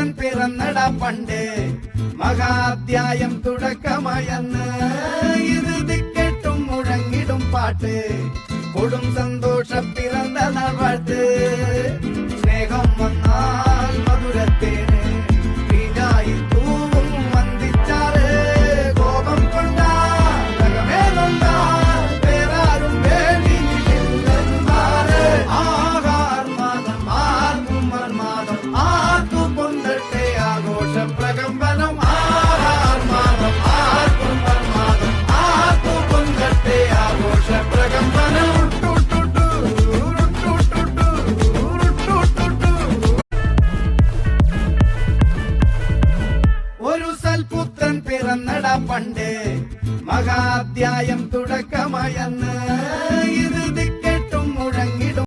പുത്രൻ പിറന്നട പണ്ട് മഹാധ്യായം തുടക്കമായെന്ന് ഇറുതി കെട്ടും മുഴങ്ങിടും പാട്ട് കൊടും സന്തോഷ പിറന്ന നാൾ വാഴ്ത്ത്